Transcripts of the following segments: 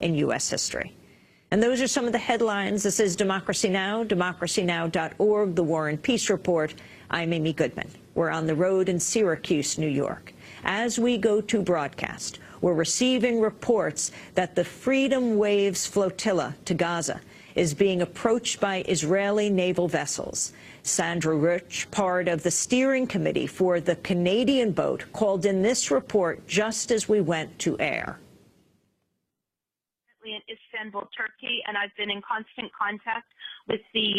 in U.S. history. And those are some of the headlines. This is Democracy Now!, democracynow.org, the War and Peace Report. I'm Amy Goodman. We're on the road in Syracuse, New York. As we go to broadcast, we're receiving reports that the Freedom Waves Flotilla to Gaza is being approached by Israeli naval vessels. Sandra Rich, part of the steering committee for the Canadian boat, called in this report just as we went to air. In Istanbul, Turkey, and I've been in constant contact with the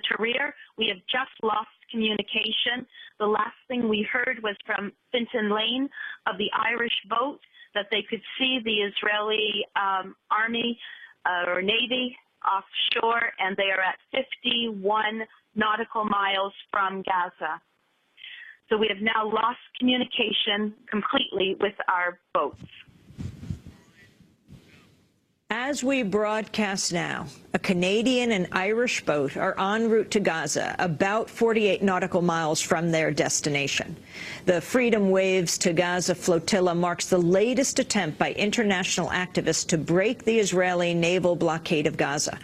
Tahrir. We have just lost communication. The last thing we heard was from Finton Lane of the Irish boat that they could see the Israeli army or navy offshore, and they are at 51 nautical miles from Gaza. So we have now lost communication completely with our boats. As we broadcast now, a Canadian and Irish boat are en route to Gaza, about 48 nautical miles from their destination. The Freedom Waves to Gaza flotilla marks the latest attempt by international activists to break the Israeli naval blockade of Gaza.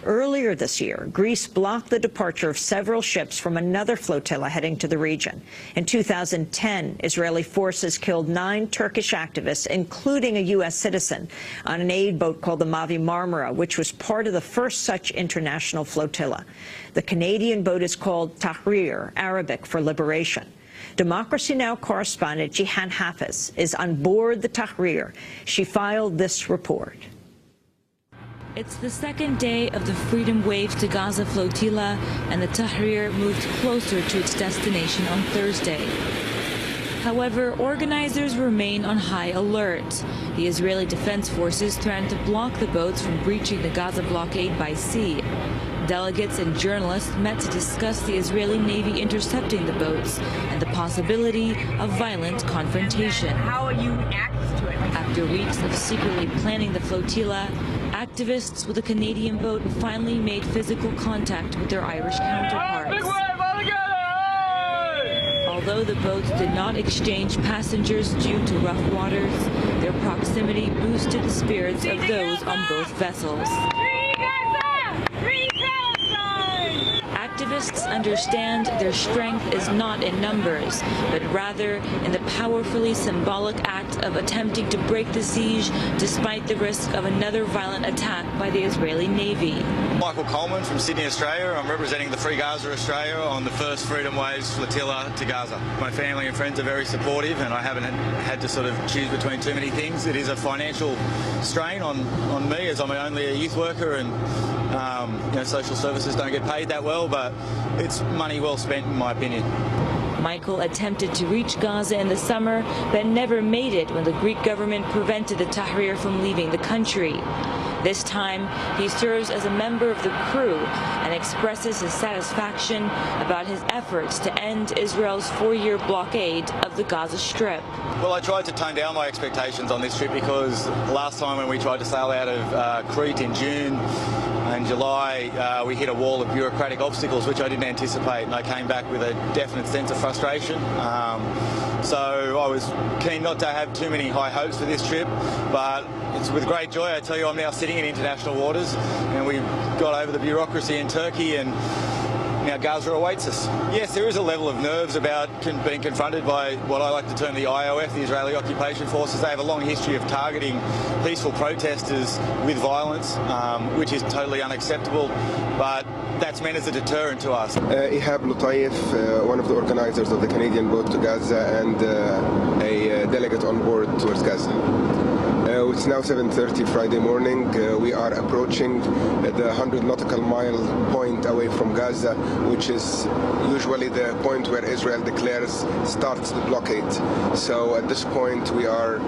Earlier this year, Greece blocked the departure of several ships from another flotilla heading to the region. In 2010, Israeli forces killed 9 Turkish activists, including a U.S. citizen, on an aid boat called the Mavi Marmara, which was part of the first such international flotilla. The Canadian boat is called Tahrir, Arabic for liberation. Democracy Now! Correspondent Jihan Hafiz is on board the Tahrir. She filed this report. It's the second day of the Freedom Waves to Gaza flotilla, and the Tahrir moved closer to its destination on Thursday. However, organizers remain on high alert. The Israeli Defense Forces threatened to block the boats from breaching the Gaza blockade by sea. Delegates and journalists met to discuss the Israeli Navy intercepting the boats and the possibility of violent confrontation. How you react to it? After weeks of secretly planning the flotilla, activists with a Canadian boat finally made physical contact with their Irish counterparts. Although the boats did not exchange passengers due to rough waters, their proximity boosted the spirits of those on both vessels. Activists understand their strength is not in numbers, but rather in the powerfully symbolic act of attempting to break the siege despite the risk of another violent attack by the Israeli Navy. Michael Coleman from Sydney, Australia. I'm representing the Free Gaza Australia on the first Freedom Waves flotilla to Gaza. My family and friends are very supportive, and I haven't had to sort of choose between too many things. It is a financial strain on me, as I'm only a youth worker, and you know, social services don't get paid that well, but it's money well spent in my opinion. Michael attempted to reach Gaza in the summer, but never made it when the Greek government prevented the Tahrir from leaving the country. This time, he serves as a member of the crew and expresses his satisfaction about his efforts to end Israel's 4-year blockade of the Gaza Strip. Well, I tried to tone down my expectations on this trip because last time when we tried to sail out of Crete in June and July, we hit a wall of bureaucratic obstacles which I didn't anticipate, and I came back with a definite sense of frustration. So I was keen not to have too many high hopes for this trip, but it's with great joy I tell you I'm now sitting in international waters, and we got over the bureaucracy in Turkey, and now Gaza awaits us. Yes, there is a level of nerves about being confronted by what I like to term the IOF, the Israeli Occupation Forces. They have a long history of targeting peaceful protesters with violence, which is totally unacceptable, but that's meant as a deterrent to us. Ihab Lutayef, one of the organizers of the Canadian boat to Gaza, and a delegate on board towards Gaza. It's now 7:30 Friday morning. We are approaching the 100 nautical mile point away from Gaza, which is usually the point where Israel declares starts the blockade. So at this point we are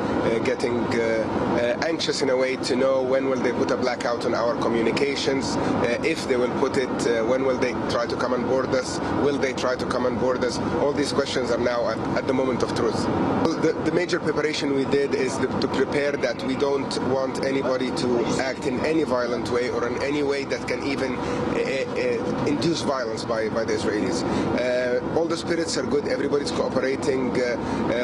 getting anxious in a way to know when will they put a blackout on our communications, if they will put it, when will they try to come on board us, will they try to come on board us. All these questions are now at the moment of truth. The major preparation we did is to prepare that we don't want anybody to act in any violent way or in any way that can even induce violence by the Israelis. All the spirits are good. Everybody's cooperating.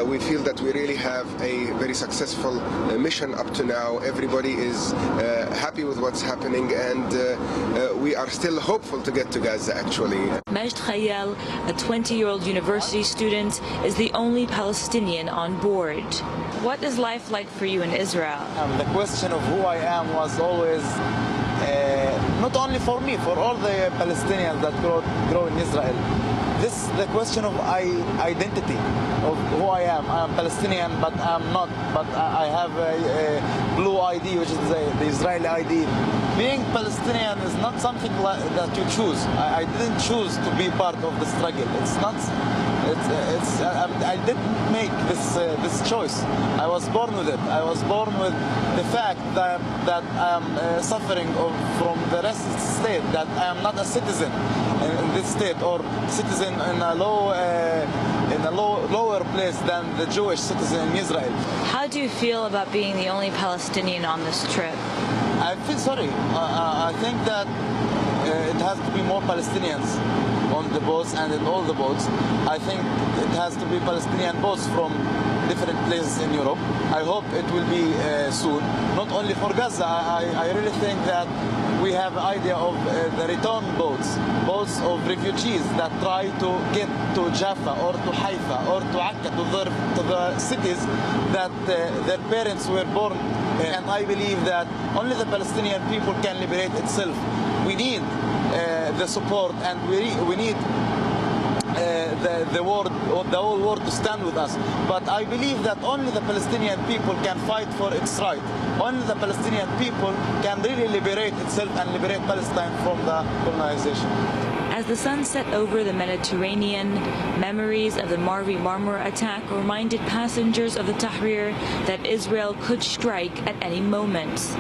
We feel that we really have a very successful mission up to now. Everybody is happy with what's happening, and we are still hopeful to get to Gaza, actually. Majd Khayal, a 20-year-old university student, is the only Palestinian on board. What is life like for you in Israel? The question of who I am was always not only for me, for all the Palestinians that grow in Israel. This is the question of identity, of who I am. I'm Palestinian, but I'm not. But I have a blue ID, which is the Israeli ID. Being Palestinian is not something that you choose. I didn't choose to be part of the struggle. It's not. I didn't make this choice. I was born with it. I was born with the fact that I am suffering from the rest of the state, that I am not a citizen in this state, or citizen in a lower place than the Jewish citizen in Israel. How do you feel about being the only Palestinian on this trip? I feel sorry. I think that it has to be more Palestinians on the boats and in all the boats. I think it has to be Palestinian boats from different places in Europe. I hope it will be soon. Not only for Gaza, I really think that we have an idea of the return boats of refugees that try to get to Jaffa or to Haifa or to Akka, to the cities that their parents were born in. And I believe that only the Palestinian people can liberate itself. We need the support, and we need the whole world to stand with us. But I believe that only the Palestinian people can fight for its right. Only the Palestinian people can really liberate itself and liberate Palestine from the colonization. As the sun set over the Mediterranean, memories of the Marvi Marmara attack reminded passengers of the Tahrir that Israel could strike at any moment.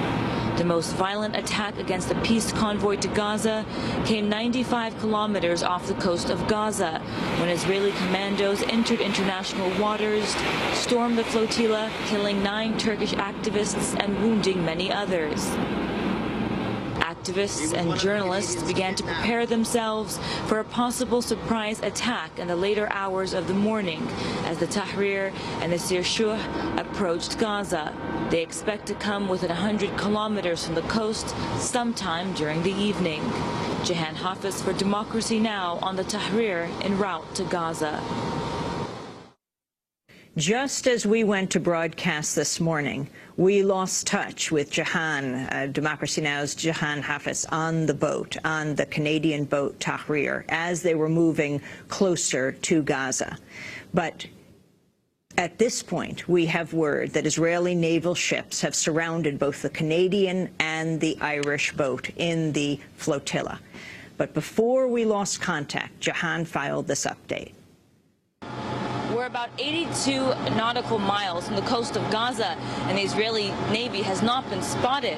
The most violent attack against the peace convoy to Gaza came 95 kilometers off the coast of Gaza when Israeli commandos entered international waters, stormed the flotilla, killing 9 Turkish activists and wounding many others. Activists and journalists began to prepare themselves for a possible surprise attack in the later hours of the morning as the Tahrir and the Sirshuh approached Gaza. They expect to come within 100 kilometers from the coast sometime during the evening. Jahan Hafiz for Democracy Now! On the Tahrir en route to Gaza. Just as we went to broadcast this morning, we lost touch with Jahan, Democracy Now!'s Jahan Hafiz, on the boat, on the Canadian boat Tahrir, as they were moving closer to Gaza. But at this point, we have word that Israeli naval ships have surrounded both the Canadian and the Irish boat in the flotilla. But before we lost contact, Jahan filed this update. We're about 82 nautical miles from the coast of Gaza, and the Israeli Navy has not been spotted.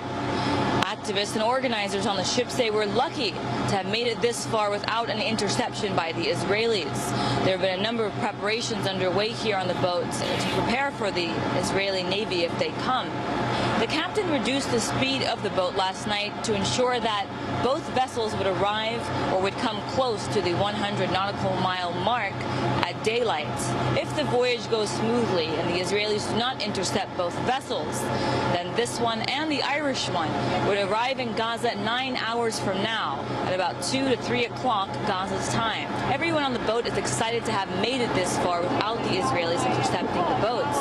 Activists and organizers on the ship say we're lucky to have made it this far without an interception by the Israelis. There have been a number of preparations underway here on the boats to prepare for the Israeli Navy if they come. The captain reduced the speed of the boat last night to ensure that both vessels would arrive or would come close to the 100 nautical mile mark at daylight. If the voyage goes smoothly and the Israelis do not intercept both vessels, then this one and the Irish one would arrive in Gaza 9 hours from now at about 2 to 3 o'clock Gaza's time. Everyone on the boat is excited to have made it this far without the Israelis intercepting the boats.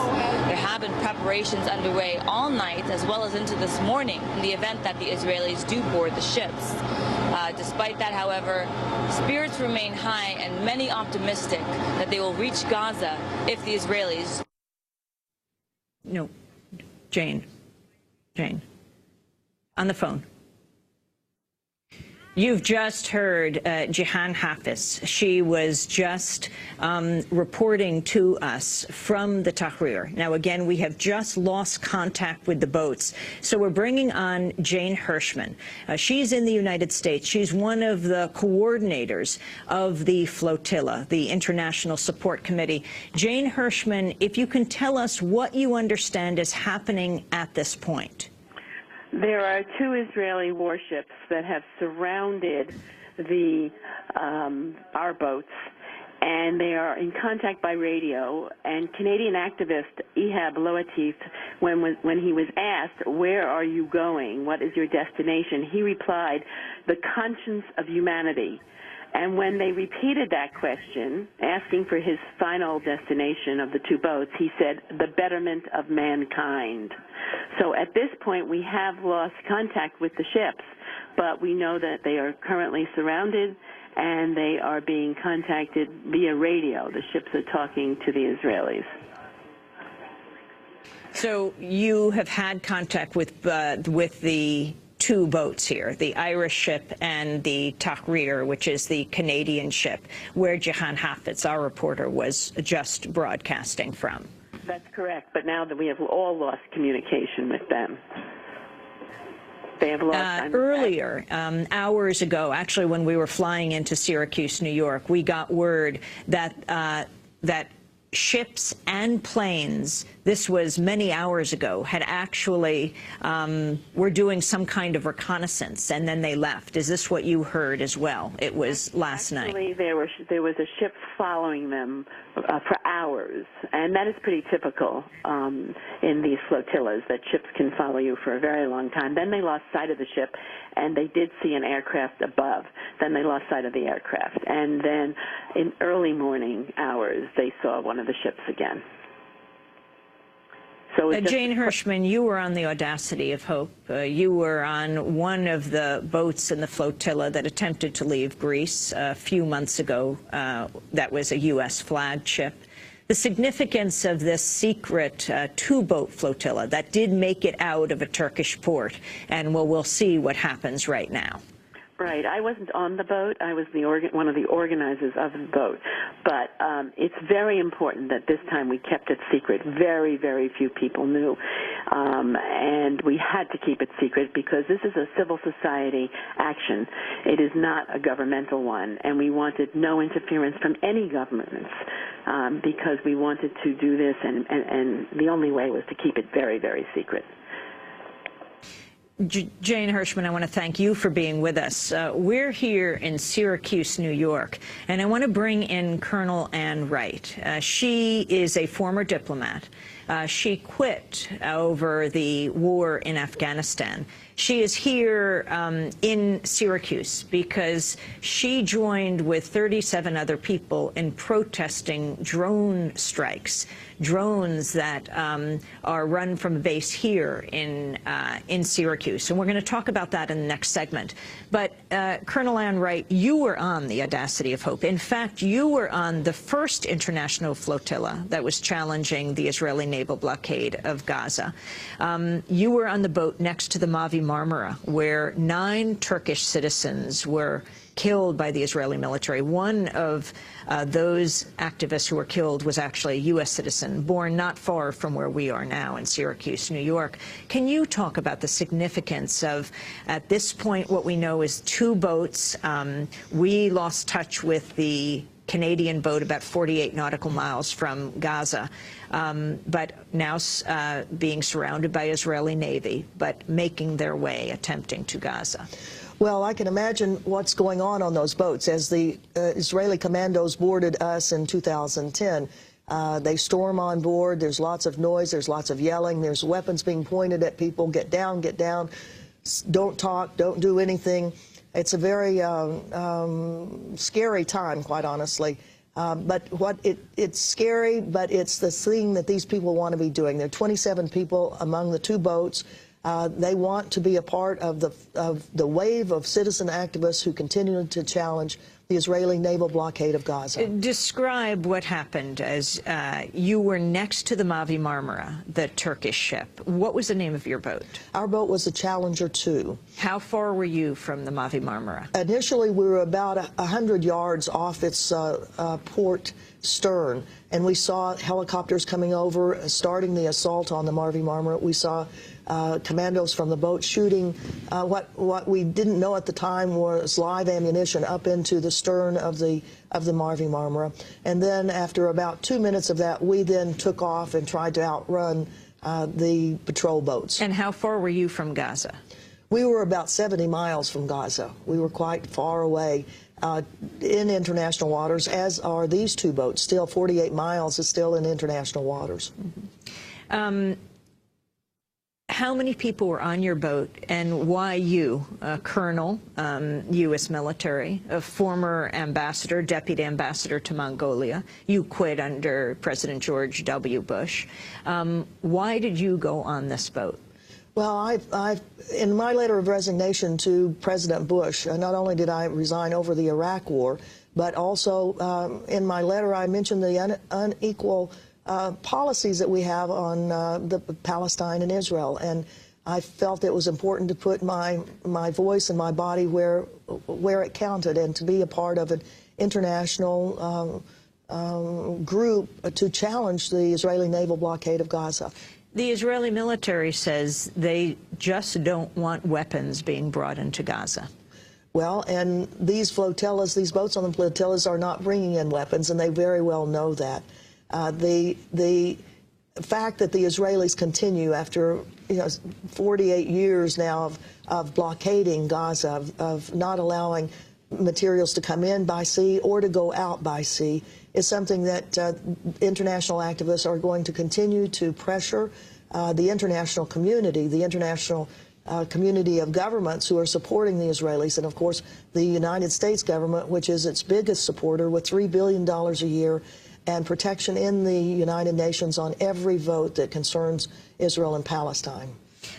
There have been preparations underway all night as well as into this morning in the event that the Israelis do board the ships. Despite that, however, spirits remain high and many optimistic that they will reach Gaza if the Israelis... No, Jane, on the phone. You've just heard Jihan Hafiz. She was just reporting to us from the Tahrir. Now, again, we have just lost contact with the boats, so we're bringing on Jane Hirschman. She's in the United States. She's one of the coordinators of the Flotilla, the International Support Committee. Jane Hirschman, if you can tell us what you understand is happening at this point. There are two Israeli warships that have surrounded our boats, and they are in contact by radio. And Canadian activist Ihab Loatif, when he was asked, "Where are you going? What is your destination?" he replied, "The conscience of humanity." And when they repeated that question, asking for his final destination of the two boats, he said, "The betterment of mankind." So at this point, we have lost contact with the ships, but we know that they are currently surrounded and they are being contacted via radio. The ships are talking to the Israelis. So you have had contact with the two boats here, the Irish ship and the Tahrir, which is the Canadian ship, where Jihan Hafiz, our reporter, was just broadcasting from. That's correct, but now that we have all lost communication with them. They have lost earlier, hours ago, actually, when we were flying into Syracuse, New York, we got word that that ships and planes, this was many hours ago, had actually were doing some kind of reconnaissance, and then they left. Is this what you heard as well? It was last night. Actually, there was a ship following them for hours, and that is pretty typical in these flotillas, that ships can follow you for a very long time. Then they lost sight of the ship, and they did see an aircraft above. Then they lost sight of the aircraft, and then in early morning hours, they saw one of the ships again. So Jane Hirschman, you were on the Audacity of Hope. You were on one of the boats in the flotilla that attempted to leave Greece a few months ago. That was a U.S. flagged ship. The significance of this secret two-boat flotilla that did make it out of a Turkish port, and we'll see what happens right now. Right. I wasn't on the boat. I was one of the organizers of the boat. But it's very important that this time we kept it secret. Very, very few people knew. And we had to keep it secret because this is a civil society action. It is not a governmental one. And we wanted no interference from any governments because we wanted to do this, and the only way was to keep it very, very secret. Jane Hirschman, I want to thank you for being with us. We're here in Syracuse, New York, and I want to bring in Colonel Ann Wright. She is a former diplomat. She quit over the war in Afghanistan. She is here in Syracuse because she joined with 37 other people in protesting drone strikes, drones that are run from a base here in Syracuse. And we're going to talk about that in the next segment. But Colonel Ann Wright, you were on the Audacity of Hope. In fact, you were on the first international flotilla that was challenging the Israeli naval blockade of Gaza. You were on the boat next to the Mavi Marmara, where 9 Turkish citizens were killed by the Israeli military. One of those activists who were killed was actually a U.S. citizen, born not far from where we are now in Syracuse, New York. Can you talk about the significance of, at this point, what we know is 2 boats? We lost touch with the Canadian boat about 48 nautical miles from Gaza, but now being surrounded by Israeli Navy, but making their way, attempting to Gaza. Well, I can imagine what's going on those boats. As the Israeli commandos boarded us in 2010, they storm on board. There's lots of noise. There's lots of yelling. There's weapons being pointed at people. Get down, don't talk, don't do anything. It's a very scary time, quite honestly. But it's scary, but it's the thing that these people want to be doing. There are 27 people among the 2 boats. They want to be a part of the wave of citizen activists who continue to challenge the Israeli naval blockade of Gaza. Describe what happened as you were next to the Mavi Marmara, the Turkish ship. What was the name of your boat? Our boat was the Challenger 2. How far were you from the Mavi Marmara? Initially, we were about 100 yards off its port stern, and we saw helicopters coming over, starting the assault on the Mavi Marmara. We saw commandos from the boat shooting what we didn't know at the time was live ammunition up into the stern of the Mavi Marmara. And then after about 2 minutes of that, we then took off and tried to outrun the patrol boats. And how far were you from Gaza? We were about 70 miles from Gaza. We were quite far away in international waters, as are these two boats. Still 48 miles is still in international waters. Mm-hmm. How many people were on your boat, and why you, a colonel, U.S. military, a former ambassador, deputy ambassador to Mongolia? You quit under President George W. Bush. Why did you go on this boat? Well, in my letter of resignation to President Bush, not only did I resign over the Iraq War, but also in my letter I mentioned the unequal policies that we have on the Palestine and Israel, and I felt it was important to put my voice and my body where it counted, and to be a part of an international group to challenge the Israeli naval blockade of Gaza. The Israeli military says they just don't want weapons being brought into Gaza. Well, and these flotillas, these boats on the flotillas are not bringing in weapons, and they very well know that. The fact that the Israelis continue after 48 years now of blockading Gaza, of not allowing materials to come in by sea or to go out by sea, is something that international activists are going to continue to pressure the international community, community of governments who are supporting the Israelis, and of course the United States government, which is its biggest supporter with $3 billion a year and protection in the United Nations on every vote that concerns Israel and Palestine.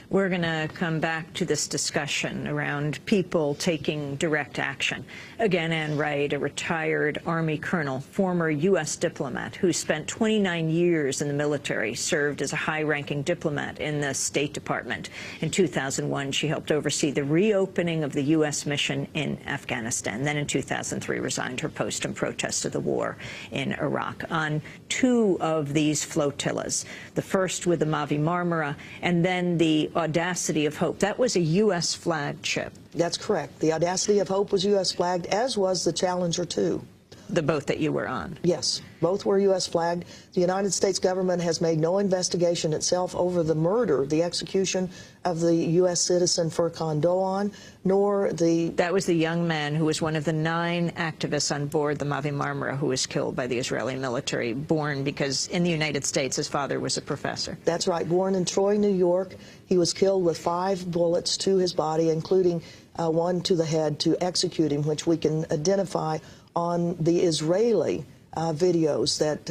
We're going to come back to this discussion around people taking direct action. Again, Ann Wright, a retired Army colonel, former U.S. diplomat who spent 29 years in the military, served as a high-ranking diplomat in the State Department. In 2001, she helped oversee the reopening of the U.S. mission in Afghanistan. Then in 2003, resigned her post in protest of the war in Iraq. On two of these flotillas, the first with the Mavi Marmara, and then the Audacity of Hope. That was a U.S. flagged ship. That's correct. The Audacity of Hope was U.S. flagged, as was the Challenger 2. The boat that you were on? Yes, both were U.S. flagged. The United States government has made no investigation itself over the murder, the execution of the U.S. citizen Furqan Doan, nor the... That was the young man who was one of the 9 activists on board the Mavi Marmara who was killed by the Israeli military, born because in the United States his father was a professor. That's right, born in Troy, New York. He was killed with 5 bullets to his body, including one to the head, to execute him, which we can identify on the Israeli videos that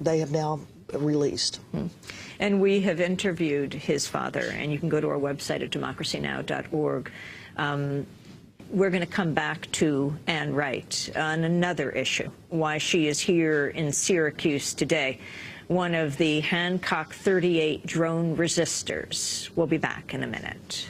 they have now released. Mm-hmm. And we have interviewed his father, and you can go to our website at democracynow.org. We're going to come back to Ann Wright on another issue, why she is here in Syracuse today, one of the Hancock 38 drone resistors. We'll be back in a minute.